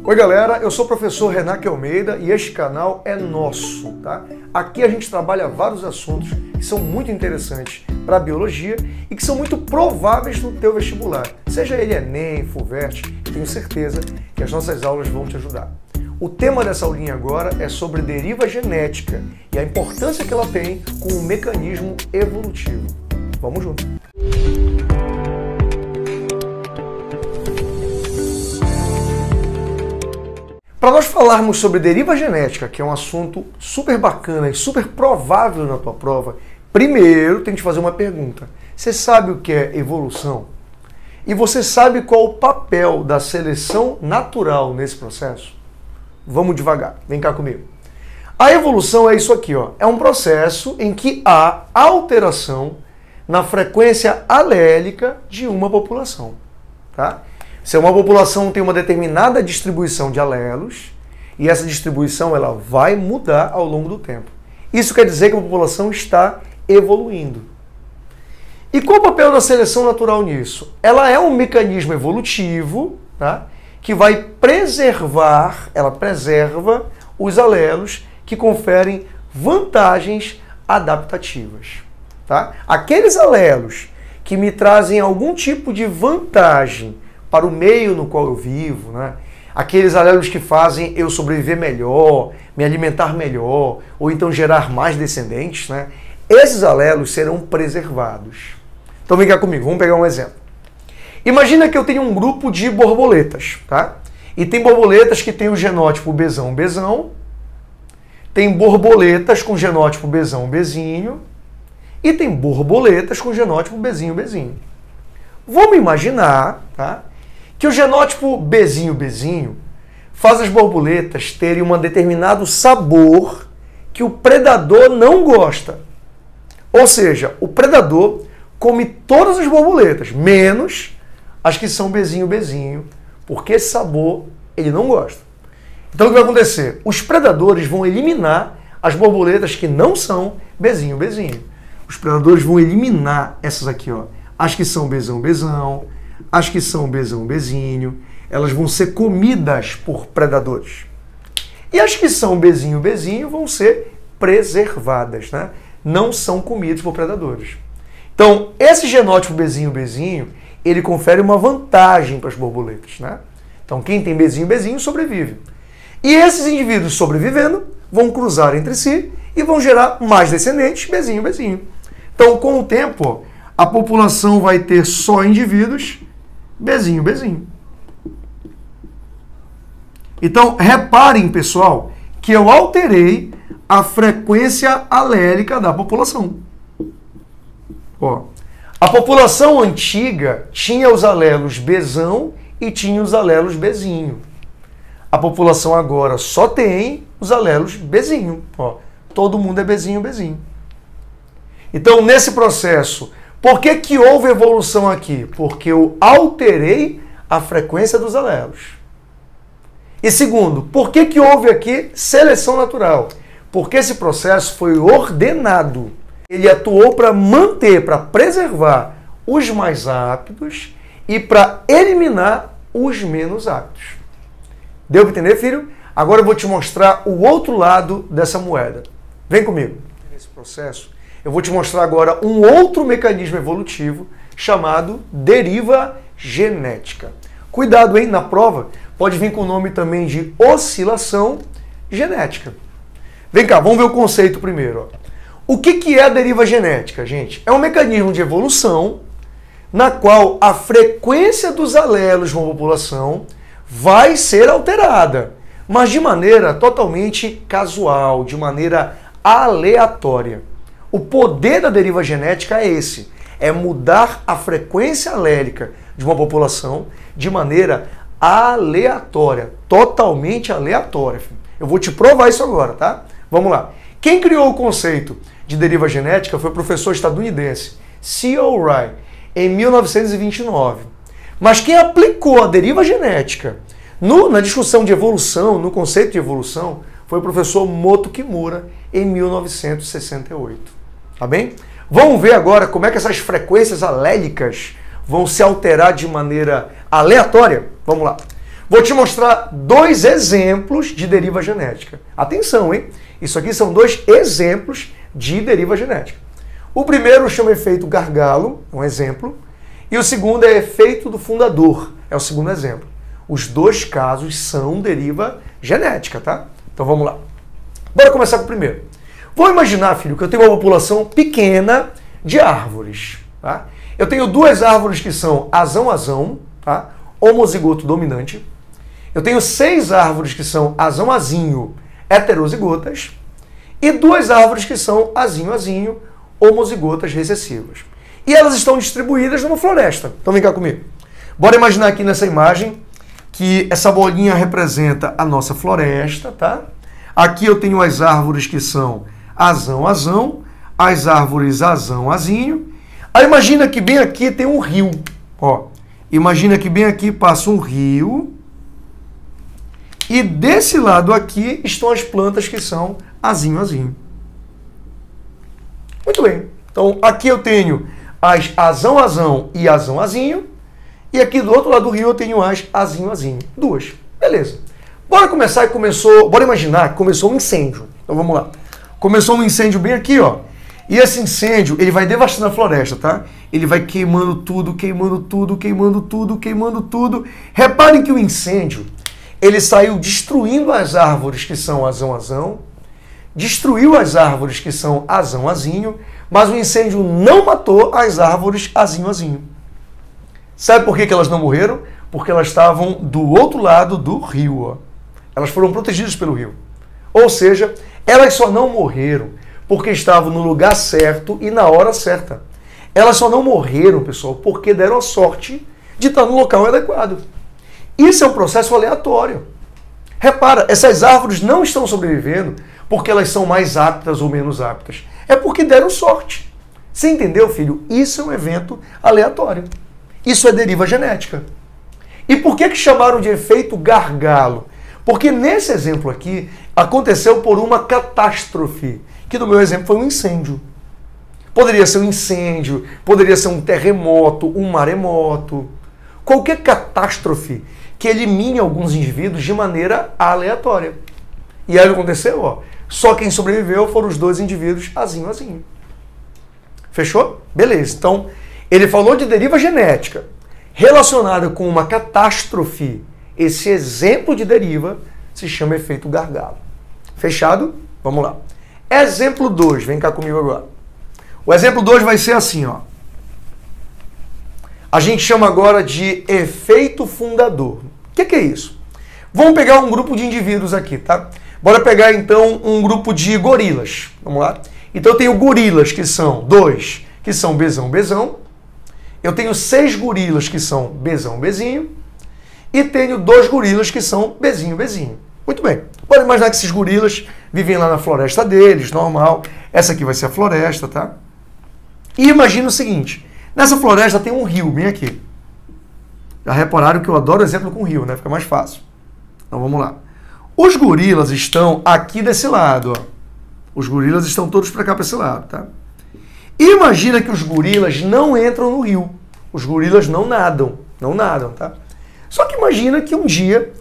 Oi galera, eu sou o professor Renaque Almeida e este canal é nosso, tá? Aqui a gente trabalha vários assuntos que são muito interessantes para a biologia e que são muito prováveis no teu vestibular. Seja ele Enem, FUVEST, tenho certeza que as nossas aulas vão te ajudar. O tema dessa aulinha agora é sobre deriva genética e a importância que ela tem com o mecanismo evolutivo. Vamos junto! Para nós falarmos sobre deriva genética, que é um assunto super bacana e super provável na tua prova, primeiro tem que te fazer uma pergunta. Você sabe o que é evolução? E você sabe qual o papel da seleção natural nesse processo? Vamos devagar, vem cá comigo. A evolução é isso aqui, ó. É um processo em que há alteração na frequência alélica de uma população, tá? Se uma população tem uma determinada distribuição de alelos, e essa distribuição ela vai mudar ao longo do tempo. Isso quer dizer que a população está evoluindo. E qual o papel da seleção natural nisso? Ela é um mecanismo evolutivo, tá? Que vai preservar, ela preserva os alelos que conferem vantagens adaptativas. Tá? Aqueles alelos que me trazem algum tipo de vantagem para o meio no qual eu vivo, né? Aqueles alelos que fazem eu sobreviver melhor, me alimentar melhor, ou então gerar mais descendentes, né? Esses alelos serão preservados. Então vem cá comigo, vamos pegar um exemplo. Imagina que eu tenho um grupo de borboletas, tá? E tem borboletas que têm o genótipo Bzão, tem borboletas com genótipo Bzinho, e tem borboletas com genótipo Bzinho. Vamos imaginar, tá? Que o genótipo Bzinho faz as borboletas terem um determinado sabor que o predador não gosta. Ou seja, o predador come todas as borboletas, menos as que são Bzinho, porque esse sabor ele não gosta. Então o que vai acontecer? Os predadores vão eliminar as borboletas que não são Bzinho. Os predadores vão eliminar essas aqui, ó, as que são Bzão, as que são Bzinho, elas vão ser comidas por predadores. E as que são Bzinho vão ser preservadas, né? Não são comidas por predadores. Então, esse genótipo Bzinho, ele confere uma vantagem para as borboletas, né? Então, quem tem Bzinho sobrevive. E esses indivíduos sobrevivendo vão cruzar entre si e vão gerar mais descendentes Bzinho. Então, com o tempo, a população vai ter só indivíduos Bzinho. Então, reparem, pessoal, que eu alterei a frequência alélica da população. Ó, a população antiga tinha os alelos Bzão e tinha os alelos Bzinho. A população agora só tem os alelos Bzinho. Ó, todo mundo é Bzinho. Então, nesse processo, por que houve evolução aqui? Porque eu alterei a frequência dos alelos. E segundo, por que houve aqui seleção natural? Porque esse processo foi ordenado. Ele atuou para manter, para preservar os mais aptos e para eliminar os menos aptos. Deu para entender, filho? Agora eu vou te mostrar o outro lado dessa moeda. Vem comigo. Nesse processo, eu vou te mostrar agora um outro mecanismo evolutivo chamado deriva genética. Cuidado, hein? Na prova pode vir com o nome também de oscilação genética. Vem cá, vamos ver o conceito primeiro. Ó. O que é a deriva genética, gente? É um mecanismo de evolução na qual a frequência dos alelos de uma população vai ser alterada, mas de maneira totalmente casual, de maneira aleatória. O poder da deriva genética é esse, é mudar a frequência alélica de uma população de maneira aleatória, totalmente aleatória. Eu vou te provar isso agora, tá? Vamos lá. Quem criou o conceito de deriva genética foi o professor estadunidense C.O. Rye, em 1929. Mas quem aplicou a deriva genética na discussão de evolução, no conceito de evolução, foi o professor Moto Kimura, em 1968. Tá bem? Vamos ver agora como é que essas frequências alélicas vão se alterar de maneira aleatória? Vamos lá. Vou te mostrar dois exemplos de deriva genética. Atenção, hein? Isso aqui são dois exemplos de deriva genética. O primeiro chama efeito gargalo, um exemplo, e o segundo é efeito do fundador, é o segundo exemplo. Os dois casos são deriva genética, tá? Então vamos lá. Bora começar com o primeiro. Vou imaginar, filho, que eu tenho uma população pequena de árvores, tá? Eu tenho duas árvores que são azão-azão, tá? Homozigoto dominante. Eu tenho 6 árvores que são azão-azinho, heterozigotas. E 2 árvores que são azinho-azinho, homozigotas recessivas. E elas estão distribuídas numa floresta. Então vem cá comigo. Bora imaginar aqui nessa imagem que essa bolinha representa a nossa floresta, tá? Aqui eu tenho as árvores que são azão-azão, as árvores azão-azinho. Aí imagina que bem aqui tem um rio. Ó, imagina que bem aqui passa um rio. E desse lado aqui estão as plantas que são azinho-azinho. Muito bem. Então aqui eu tenho as azão-azão e azão-azinho. E aqui do outro lado do rio eu tenho as azinho-azinho. 2. Beleza. Bora começar bora imaginar que começou um incêndio. Então vamos lá. Começou um incêndio bem aqui, ó. E esse incêndio, ele vai devastando a floresta, tá? Ele vai queimando tudo, queimando tudo, queimando tudo, queimando tudo. Reparem que o incêndio, ele saiu destruindo as árvores que são azão-azão, destruiu as árvores que são azão-azinho, mas o incêndio não matou as árvores azinho-azinho. Sabe por que elas não morreram? Porque elas estavam do outro lado do rio, ó. Elas foram protegidas pelo rio. Ou seja, elas só não morreram porque estavam no lugar certo e na hora certa. Elas só não morreram, pessoal, porque deram a sorte de estar no local adequado. Isso é um processo aleatório. Repara, essas árvores não estão sobrevivendo porque elas são mais aptas ou menos aptas. É porque deram sorte. Você entendeu, filho? Isso é um evento aleatório. Isso é deriva genética. E por que chamaram de efeito gargalo? Porque nesse exemplo aqui, aconteceu por uma catástrofe, que no meu exemplo foi um incêndio. Poderia ser um incêndio, poderia ser um terremoto, um maremoto. Qualquer catástrofe que elimine alguns indivíduos de maneira aleatória. E aí o que aconteceu? Ó, só quem sobreviveu foram os 2 indivíduos azinho-azinho. Fechou? Beleza. Então, ele falou de deriva genética relacionada com uma catástrofe. Esse exemplo de deriva se chama efeito gargalo. Fechado? Vamos lá. Exemplo 2. Vem cá comigo agora. O exemplo 2 vai ser assim, ó. A gente chama agora de efeito fundador. O que é isso? Vamos pegar um grupo de indivíduos aqui, tá? Bora pegar então um grupo de gorilas. Vamos lá? Então eu tenho gorilas que são 2, que são bezão-bezão. Eu tenho 6 gorilas que são bezão-bezinho. E tenho 2 gorilas que são bezinho-bezinho. Muito bem. Pode imaginar que esses gorilas vivem lá na floresta deles, normal. Essa aqui vai ser a floresta, tá? E imagina o seguinte. Nessa floresta tem um rio bem aqui. Já repararam que eu adoro exemplo com rio, né? Fica mais fácil. Então vamos lá. Os gorilas estão aqui desse lado, ó. Os gorilas estão todos para cá, para esse lado, tá? E imagina que os gorilas não entram no rio. Os gorilas não nadam, tá? Só que imagina que um dia,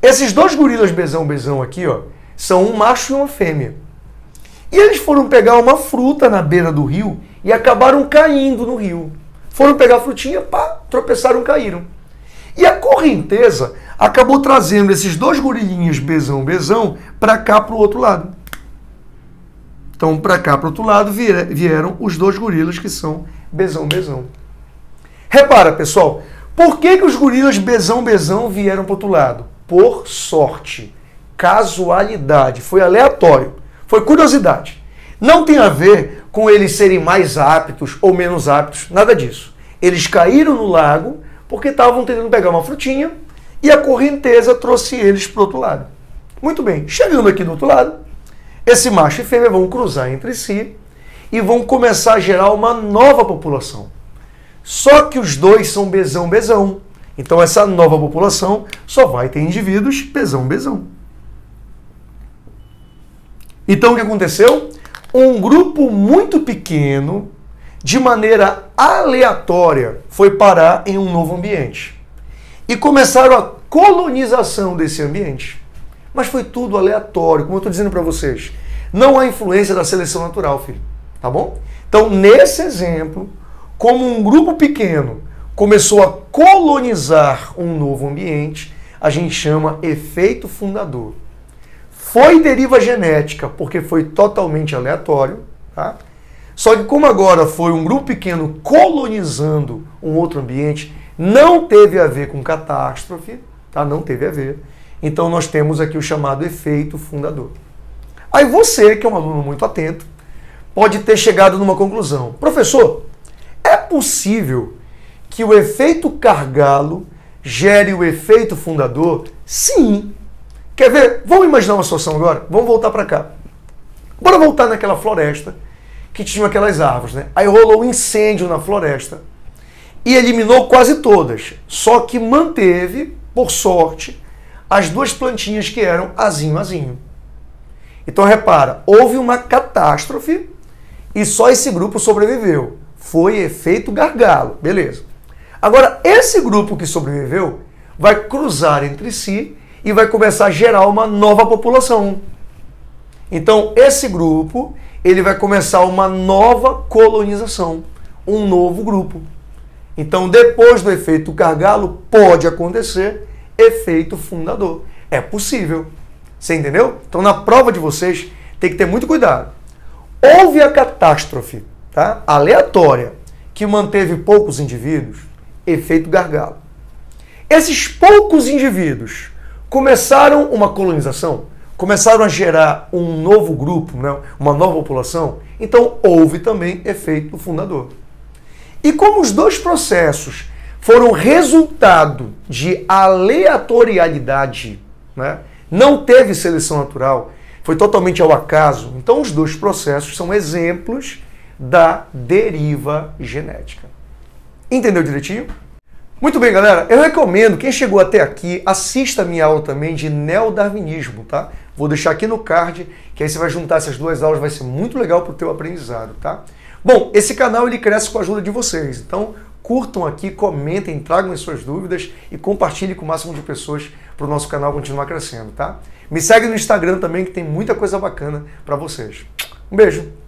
esses 2 gorilas bezão-bezão aqui, ó, são um macho e uma fêmea. E eles foram pegar uma fruta na beira do rio e acabaram caindo no rio. Foram pegar a frutinha, pá, tropeçaram, caíram. E a correnteza acabou trazendo esses 2 gorilinhos bezão-bezão para cá, para o outro lado. Então, para cá, para o outro lado, vieram os 2 gorilas que são bezão-bezão. Repara, pessoal, por que os gorilas bezão-bezão vieram para o outro lado? Por sorte, casualidade, foi aleatório, foi curiosidade. Não tem a ver com eles serem mais aptos ou menos aptos, nada disso. Eles caíram no lago porque estavam tentando pegar uma frutinha e a correnteza trouxe eles para o outro lado. Muito bem, chegando aqui do outro lado, esse macho e fêmea vão cruzar entre si e vão começar a gerar uma nova população. Só que os 2 são bezão-bezão. Então essa nova população só vai ter indivíduos bezão-bezão. Então o que aconteceu? Um grupo muito pequeno, de maneira aleatória, foi parar em um novo ambiente. E começaram a colonização desse ambiente. Mas foi tudo aleatório, como eu estou dizendo para vocês. Não há influência da seleção natural, filho. Tá bom? Então, nesse exemplo, como um grupo pequeno começou a colonizar um novo ambiente, a gente chama efeito fundador. Foi deriva genética, porque foi totalmente aleatório, tá? Só que como agora foi um grupo pequeno colonizando um outro ambiente, não teve a ver com catástrofe, tá? Não teve a ver. Então nós temos aqui o chamado efeito fundador. Aí você, que é um aluno muito atento, pode ter chegado numa conclusão. Professor, é possível que o efeito Cargalo gere o efeito fundador? Sim. Quer ver? Vamos imaginar uma situação agora? Vamos voltar para cá. Bora voltar naquela floresta que tinha aquelas árvores, né? Aí rolou um incêndio na floresta e eliminou quase todas, só que manteve, por sorte, as duas plantinhas que eram azinho. Então repara, houve uma catástrofe e só esse grupo sobreviveu. Foi efeito gargalo, beleza. Agora, esse grupo que sobreviveu vai cruzar entre si e vai começar a gerar uma nova população. Então, esse grupo, ele vai começar uma nova colonização, um novo grupo. Então, depois do efeito gargalo, pode acontecer efeito fundador. É possível. Você entendeu? Então, na prova de vocês, tem que ter muito cuidado. Houve a catástrofe, tá? Aleatória, que manteve poucos indivíduos, efeito gargalo. Esses poucos indivíduos começaram uma colonização, começaram a gerar um novo grupo, né? Uma nova população, então houve também efeito fundador. E como os dois processos foram resultado de aleatoriedade, né? Não teve seleção natural, foi totalmente ao acaso, então os dois processos são exemplos da deriva genética. Entendeu direitinho? Muito bem, galera. Eu recomendo, quem chegou até aqui, assista a minha aula também de neodarwinismo, tá? Vou deixar aqui no card, que aí você vai juntar essas duas aulas, vai ser muito legal para o teu aprendizado, tá? Bom, esse canal ele cresce com a ajuda de vocês, então curtam aqui, comentem, tragam as suas dúvidas e compartilhem com o máximo de pessoas para o nosso canal continuar crescendo, tá? Me segue no Instagram também, que tem muita coisa bacana para vocês. Um beijo!